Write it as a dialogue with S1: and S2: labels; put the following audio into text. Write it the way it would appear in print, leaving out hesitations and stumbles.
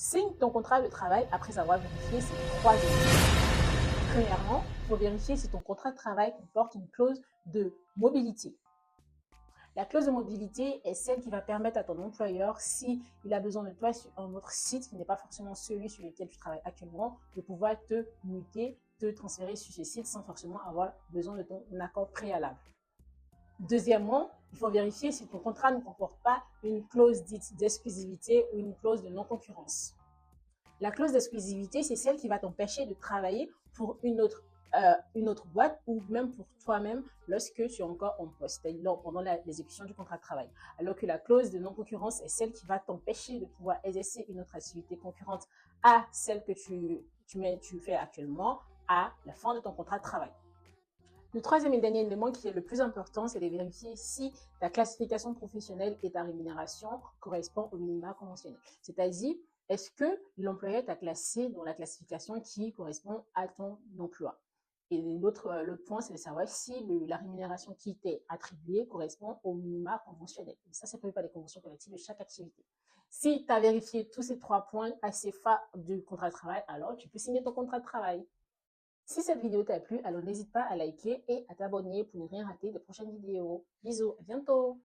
S1: Signe ton contrat de travail après avoir vérifié ces 3 éléments. Premièrement, il faut vérifier si ton contrat de travail comporte une clause de mobilité. La clause de mobilité est celle qui va permettre à ton employeur, s'il a besoin de toi sur un autre site qui n'est pas forcément celui sur lequel tu travailles actuellement, de pouvoir te muter, te transférer sur ce site sans forcément avoir besoin de ton accord préalable. Deuxièmement, il faut vérifier si ton contrat ne comporte pas une clause dite d'exclusivité ou une clause de non-concurrence. La clause d'exclusivité, c'est celle qui va t'empêcher de travailler pour une autre boîte ou même pour toi-même lorsque tu es encore en poste, pendant l'exécution du contrat de travail. Alors que la clause de non-concurrence est celle qui va t'empêcher de pouvoir exercer une autre activité concurrente à celle que tu fais actuellement à la fin de ton contrat de travail. Le troisième et dernier élément qui est le plus important, c'est de vérifier si ta classification professionnelle et ta rémunération correspondent au minima conventionnel. C'est-à-dire, est-ce que l'employeur t'a classé dans la classification qui correspond à ton emploi? Et l'autre point, c'est de savoir si la rémunération qui t'est attribuée correspond au minima conventionnel. Et ça, c'est prévu par les conventions collectives de chaque activité. Si tu as vérifié tous ces 3 points assez phares du contrat de travail, alors tu peux signer ton contrat de travail. Si cette vidéo t'a plu, alors n'hésite pas à liker et à t'abonner pour ne rien rater des prochaines vidéos. Bisous, à bientôt!